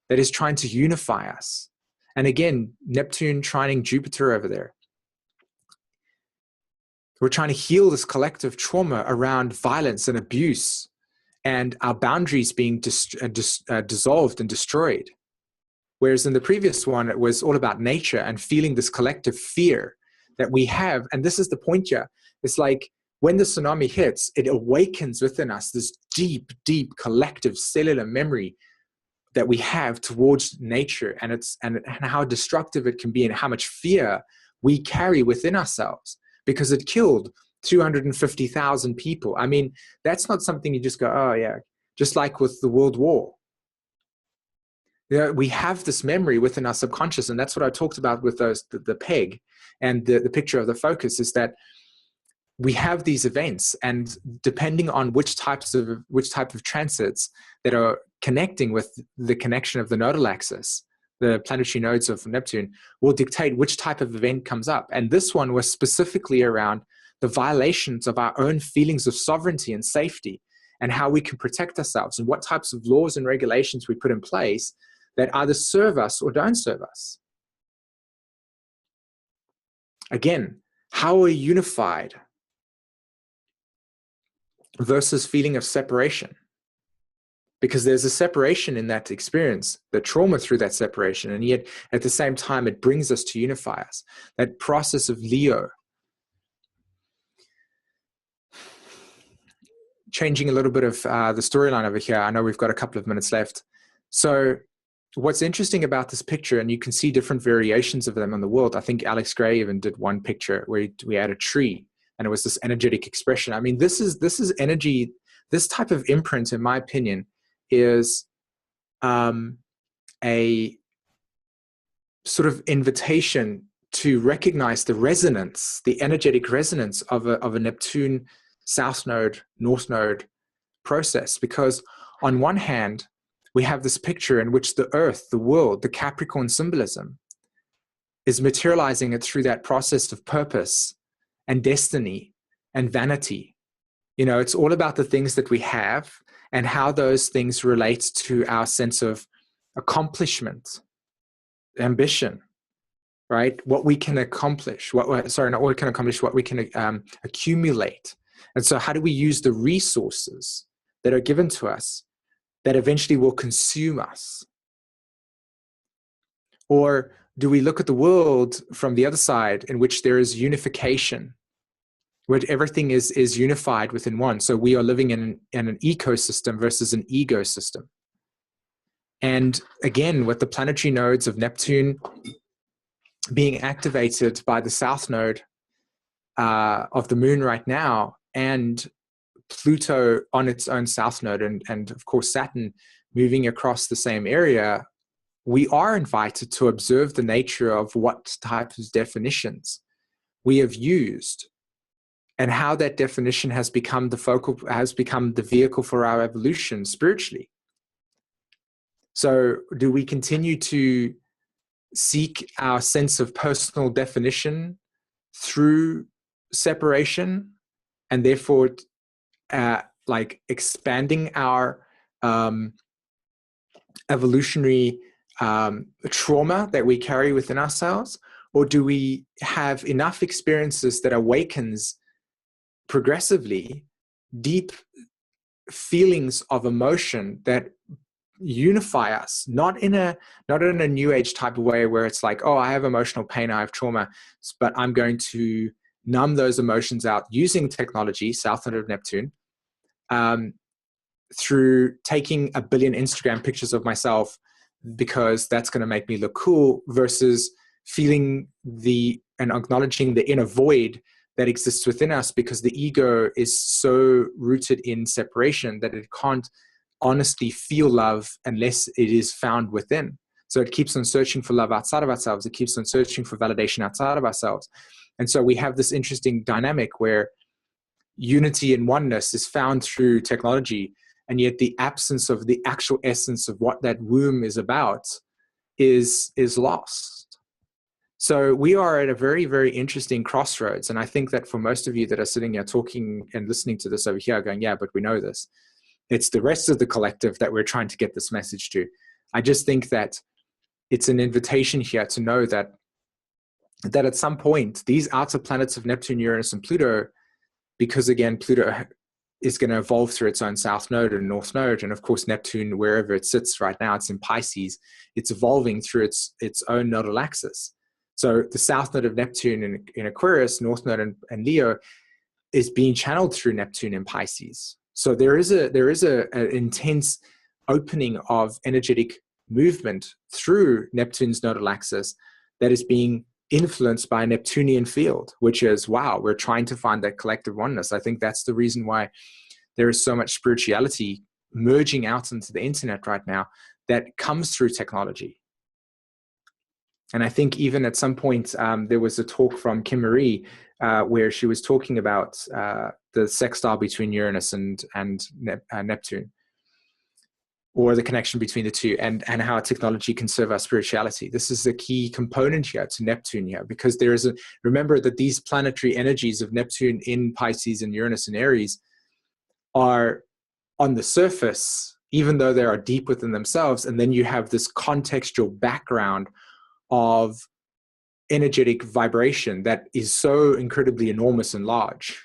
that is trying to unify us. And again, Neptune trining Jupiter over there. We're trying to heal this collective trauma around violence and abuse and our boundaries being dissolved and destroyed. Whereas in the previous one, it was all about nature and feeling this collective fear that we have. And this is the point here. It's like, when the tsunami hits, it awakens within us this deep, deep collective cellular memory that we have towards nature, and how destructive it can be, and how much fear we carry within ourselves because it killed 250,000 people. I mean, that's not something you just go, oh yeah, just like with the World War. We have this memory within our subconscious, and that's what I talked about with the peg and the picture of the focus, is that we have these events, and depending on which type of transits that are connecting with the connection of the nodal axis, the planetary nodes of Neptune, will dictate which type of event comes up. And this one was specifically around the violations of our own feelings of sovereignty and safety, and how we can protect ourselves, and what types of laws and regulations we put in place that either serve us or don't serve us. Again, how are we unified versus feeling of separation? Because there's a separation in that experience, the trauma through that separation, and yet at the same time it brings us to unify us. That process of Leo. Changing a little bit of the storyline over here. I know we've got a couple of minutes left. So what's interesting about this picture, and you can see different variations of them in the world. I think Alex Gray even did one picture where we had a tree, and it was this energetic expression. I mean, this is energy. This type of imprint, in my opinion, is a sort of invitation to recognize the resonance, the energetic resonance of a Neptune South Node, North Node process. Because on one hand, we have this picture in which the earth, the world, the Capricorn symbolism is materializing it through that process of purpose and destiny and vanity. You know, it's all about the things that we have and how those things relate to our sense of accomplishment, ambition, right? What we can accomplish, what we can accumulate. And so how do we use the resources that are given to us that eventually will consume us? Or do we look at the world from the other side, in which there is unification, where everything is unified within one? So we are living in an ecosystem versus an ego system. And again, with the planetary nodes of Neptune being activated by the South Node of the moon right now, and Pluto on its own South Node, and of course Saturn moving across the same area, we are invited to observe the nature of what types of definitions we have used, and how that definition has become the vehicle for our evolution spiritually. So do we continue to seek our sense of personal definition through separation, and therefore like expanding our evolutionary trauma that we carry within ourselves? Or do we have enough experiences that awakens progressively deep feelings of emotion that unify us, not in a new age type of way where it's like, oh, I have emotional pain, I have trauma, but I'm going to numb those emotions out using technology, South Node of Neptune, through taking a billion Instagram pictures of myself because that's going to make me look cool, versus feeling and acknowledging the inner void that exists within us, because the ego is so rooted in separation that it can't honestly feel love unless it is found within. So it keeps on searching for love outside of ourselves. It keeps on searching for validation outside of ourselves. And so we have this interesting dynamic where unity and oneness is found through technology, and yet the absence of the actual essence of what that womb is about is lost. So we are at a very, very interesting crossroads. And I think that for most of you that are sitting here talking and listening to this over here going, yeah, but we know this, it's the rest of the collective that we're trying to get this message to. I just think that it's an invitation here to know that at some point, these outer planets of Neptune, Uranus, and Pluto, because again, Pluto is going to evolve through its own South Node and North Node. And of course, Neptune, wherever it sits right now, it's in Pisces, it's evolving through its own nodal axis. So the South Node of Neptune in Aquarius, North Node and Leo is being channeled through Neptune in Pisces. So there is an intense opening of energetic movement through Neptune's nodal axis that is being influenced by a Neptunian field, which is, wow, we're trying to find that collective oneness. I think that's the reason why there is so much spirituality merging out into the internet right now that comes through technology. And I think even at some point, there was a talk from Kim Marie where she was talking about the sextile between Uranus and Neptune, or the connection between the two, and how technology can serve our spirituality. This is a key component here to Neptune here, because there is remember that these planetary energies of Neptune in Pisces and Uranus in Aries are on the surface, even though they are deep within themselves. And then you have this contextual background of energetic vibration that is so incredibly enormous and large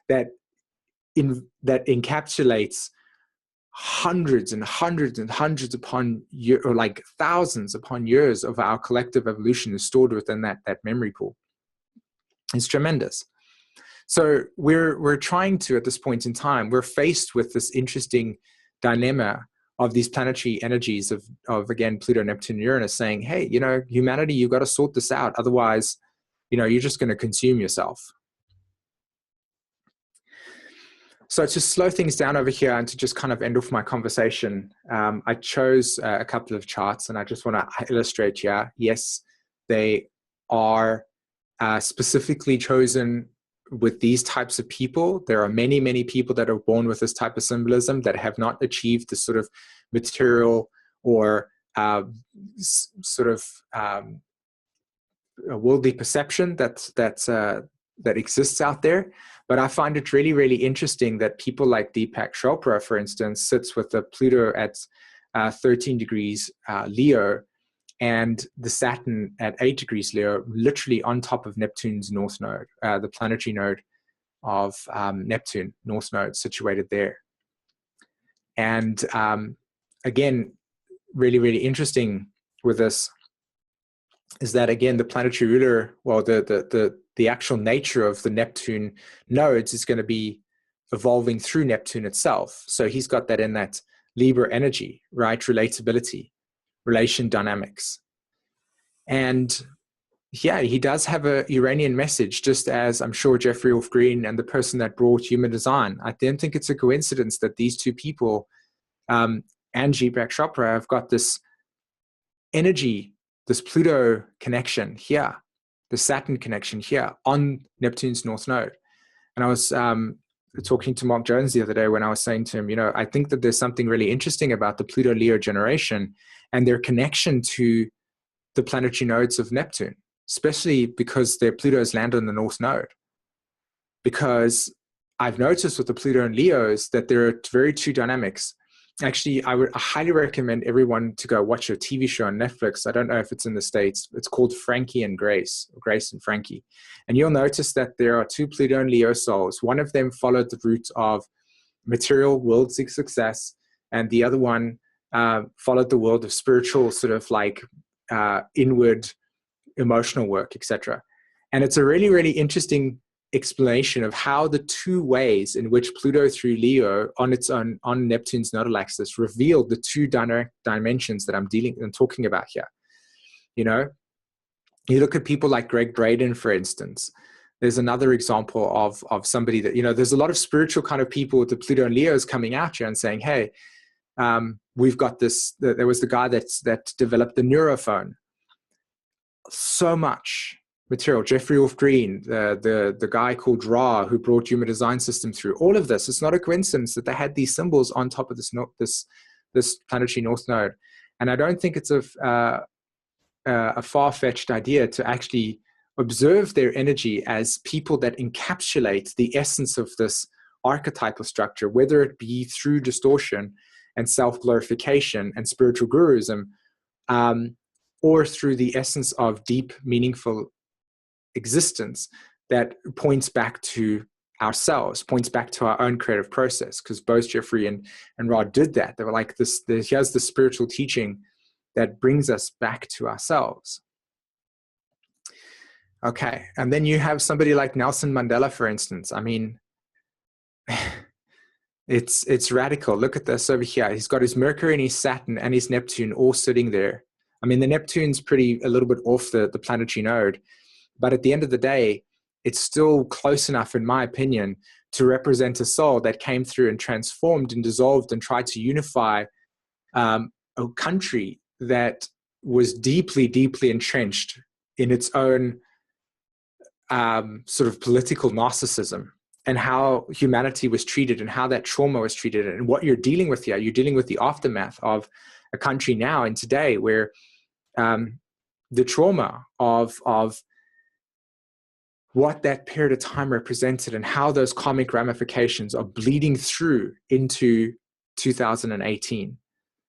that encapsulates hundreds and hundreds and hundreds upon year, or like thousands upon years of our collective evolution is stored within that memory pool. It's tremendous. So we're trying to, at this point in time, we're faced with this interesting dilemma of these planetary energies of again, Pluto, Neptune, Uranus, saying, hey, humanity, you've got to sort this out. Otherwise, you're just going to consume yourself. So to slow things down over here and to just kind of end off my conversation, I chose a couple of charts, and I just want to illustrate here. Yes, they are specifically chosen with these types of people. There are many, many people that are born with this type of symbolism that have not achieved this sort of material or sort of a worldly perception that exists out there. But I find it really, really interesting that people like Deepak Chopra, for instance, sits with the Pluto at 13 degrees Leo, and the Saturn at 8 degrees Leo, literally on top of Neptune's north node, the planetary node of Neptune, north node, situated there. And again, really, really interesting with this is that, again, the planetary ruler, well, the actual nature of the Neptune nodes is going to be evolving through Neptune itself. So he's got that in that Libra energy, right? Relatability, relation dynamics. And yeah, he does have a Uranian message, just as I'm sure Jeffrey Wolf Green and the person that brought human design. I don't think it's a coincidence that these two people, and Deepak Chopra, have got this energy, this Pluto connection here, the Saturn connection here on Neptune's north node. And I was talking to Mark Jones the other day when I was saying to him, I think that there's something really interesting about the Pluto-Leo generation and their connection to the planetary nodes of Neptune, especially because their Plutos land on the north node. Because I've noticed with the Pluto and Leos that there are very two dynamics. Actually, I highly recommend everyone to go watch a TV show on Netflix. I don't know if it's in the States. It's called Frankie and Grace, or Grace and Frankie. And you'll notice that there are two Pluto and Leo souls. One of them followed the route of material worldly success, and the other one followed the world of spiritual, sort of like inward emotional work, etc. And it's a really, really interesting explanation of how the two ways in which Pluto through Leo on its own, on Neptune's nodal axis, revealed the two dimensions that I'm talking about here. You look at people like Greg Braden, for instance. There's another example of somebody that, there's a lot of spiritual kind of people with the Pluto and Leos coming out here and saying, hey, we've got this. There was the guy that developed the neurophone. So much material. Jeffrey Wolf Green, the guy called Ra, who brought human design system through. All of this, it's not a coincidence that they had these symbols on top of this planetary north node. And I don't think it's a far-fetched idea to actually observe their energy as people that encapsulate the essence of this archetypal structure, whether it be through distortion and self-glorification and spiritual guruism, or through the essence of deep, meaningful existence that points back to ourselves, points back to our own creative process. Because both Jeffrey and Rod did that. They were like, here's the spiritual teaching that brings us back to ourselves. Okay, and then you have somebody like Nelson Mandela, for instance. I mean, it's radical. Look at this over here. He's got his Mercury and his Saturn and his Neptune all sitting there. I mean, the Neptune's a little bit off the planetary node, but at the end of the day, it's still close enough, in my opinion, to represent a soul that came through and transformed and dissolved and tried to unify a country that was deeply, deeply entrenched in its own sort of political narcissism, and how humanity was treated and how that trauma was treated. And what you're dealing with here, you're dealing with the aftermath of a country now and today where the trauma of what that period of time represented and how those karmic ramifications are bleeding through into 2018.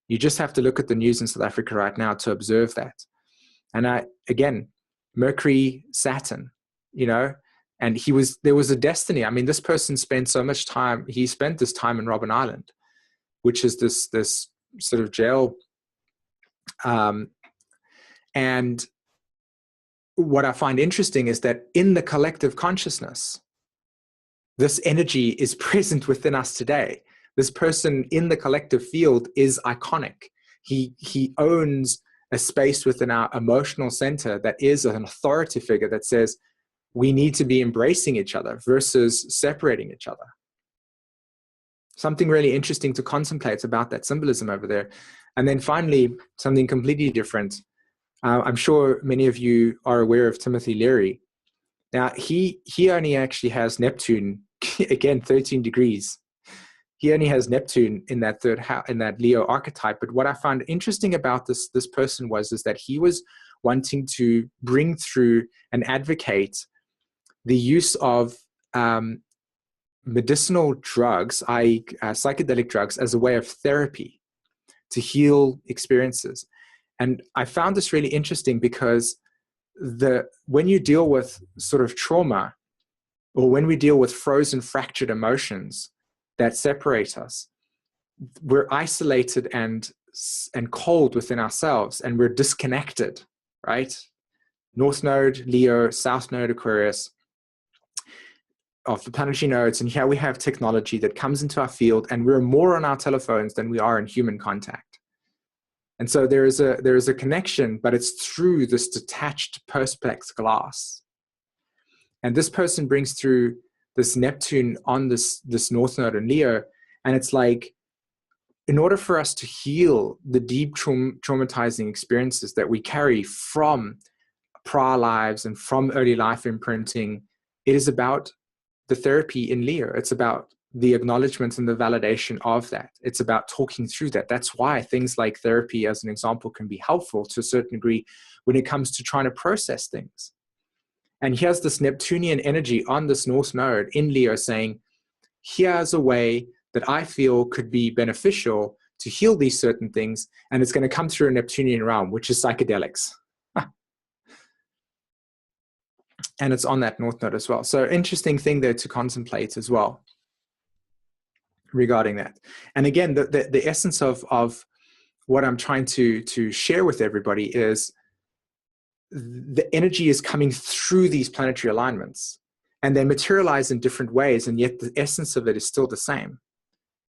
You just have to look at the news in South Africa right now to observe that. And again, Mercury, Saturn, and there was a destiny. I mean, this person spent so much time, he spent this time in Robben Island, which is this sort of jail. And what I find interesting is that in the collective consciousness, this energy is present within us today. This person in the collective field is iconic. He owns a space within our emotional center that is an authority figure that says we need to be embracing each other versus separating each other. Something really interesting to contemplate about that symbolism over there. And then finally, something completely different. I'm sure many of you are aware of Timothy Leary. Now, he only actually has Neptune, again, 13 degrees. He only has Neptune in that third house, in that Leo archetype. But what I found interesting about this person is that he was wanting to bring through and advocate the use of medicinal drugs, i.e. Psychedelic drugs, as a way of therapy to heal experiences. And I found this really interesting because when you deal with sort of trauma, or when we deal with frozen, fractured emotions that separate us, we're isolated and cold within ourselves, and we're disconnected, right? North node, Leo, South node, Aquarius, of the planetary nodes. And here we have technology that comes into our field, and we're more on our telephones than we are in human contact. And so there is a connection, but it's through this detached perspex glass. And this person brings through this Neptune on this North Node in Leo. And it's like, in order for us to heal the deep traumatizing experiences that we carry from prior lives and from early life imprinting, it is about the therapy in Leo. It's about the acknowledgement and the validation of that. It's about talking through that. That's why things like therapy, as an example, can be helpful to a certain degree when it comes to trying to process things. And here's this Neptunian energy on this North Node in Leo saying, here's a way that I feel could be beneficial to heal these certain things. And it's going to come through a Neptunian realm, which is psychedelics. And it's on that North Node as well. So interesting thing there to contemplate as well regarding that. And again, the essence of what I'm trying to share with everybody is the energy is coming through these planetary alignments, and they materialize in different ways, and yet the essence of it is still the same.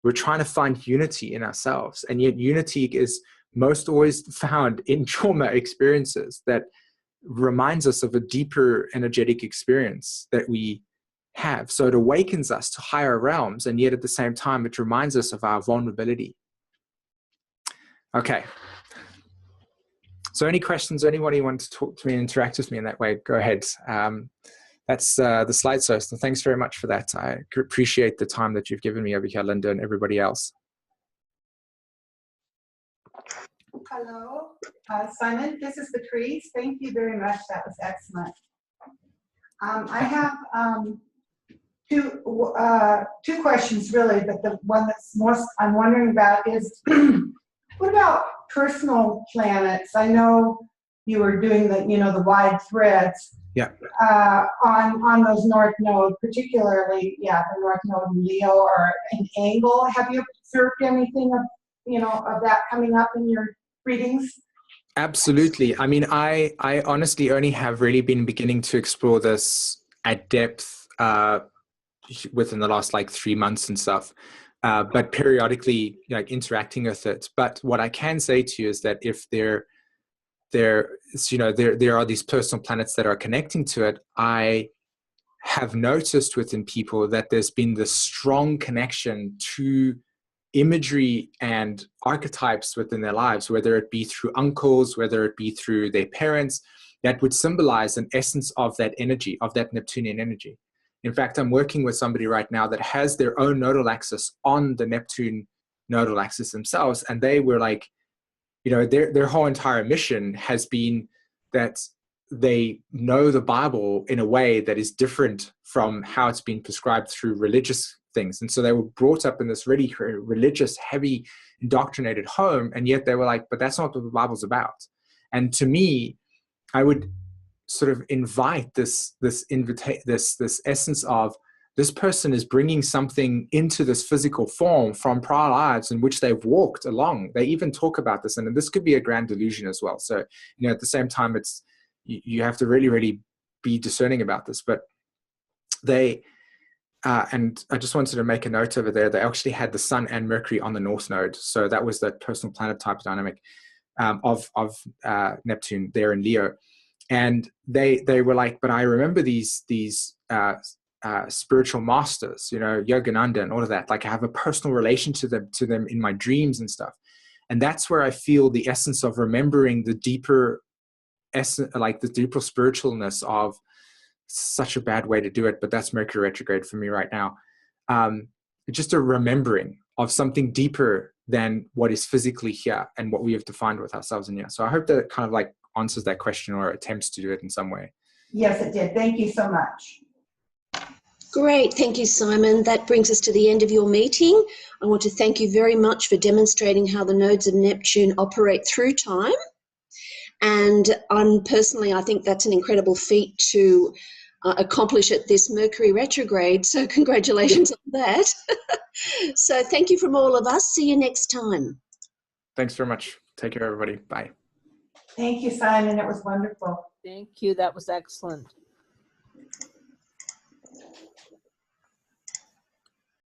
We're trying to find unity in ourselves, and yet unity is most always found in trauma experiences that reminds us of a deeper energetic experience that we have. So it awakens us to higher realms, and yet at the same time, it reminds us of our vulnerability. Okay. So any questions, anybody want to talk to me and interact with me in that way, go ahead. That's the slideshow. So thanks very much for that. I appreciate the time that you've given me over here, Linda, and everybody else. Hello, Simon, this is Patrice. Thank you very much. That was excellent. I have two questions really, but the one that's most I'm wondering about is what about personal planets? I know you were doing the wide threads. Yeah. On those North Node, particularly, the North Node in Leo or an angle. Have you observed anything of that coming up in your readings? Absolutely. I mean, I honestly only have really been beginning to explore this at depth within the last 3 months and stuff, but periodically interacting with it. But what I can say to you is that if there are these personal planets that are connecting to it, I have noticed within people that there's been this strong connection to imagery and archetypes within their lives, whether it be through uncles, whether it be through their parents, that would symbolize an essence of that energy, of that Neptunian energy. In fact, I'm working with somebody right now that has their own nodal axis on the Neptune nodal axis themselves. And they were like, you know, their whole entire mission has been that they know the Bible in a way that is different from how it's been prescribed through religious things. And so they were brought up in this really religious, heavy, indoctrinated home. And yet they were like, but that's not what the Bible's about. And to me, I would sort of invite this essence of this person is bringing something into this physical form from prior lives in which they've walked along. They even talk about this, and this could be a grand delusion as well. So, you know, at the same time, it's you have to really, really be discerning about this. But they, and I just wanted to make a note over there, they actually had the Sun and Mercury on the North Node. So that was the personal planet type dynamic of Neptune there in Leo. And they were like, but I remember these spiritual masters, you know, Yogananda and all of that. Like I have a personal relation to them in my dreams and stuff. And that's where I feel the essence of remembering the deeper essence, like the deeper spiritualness of such a bad way to do it. But that's Mercury retrograde for me right now. Just a remembering of something deeper than what is physically here and what we have defined with ourselves in here. So I hope that it kind of like answers that question or attempts to do it in some way. Yes, it did. Thank you so much. Great. Thank you, Simon. That brings us to the end of your meeting. I want to thank you very much for demonstrating how the nodes of Neptune operate through time. And personally, I think that's an incredible feat to accomplish at this Mercury retrograde. So congratulations on that. So thank you from all of us. See you next time. Thanks very much. Take care, everybody. Bye. Thank you, Simon. It was wonderful. Thank you. That was excellent.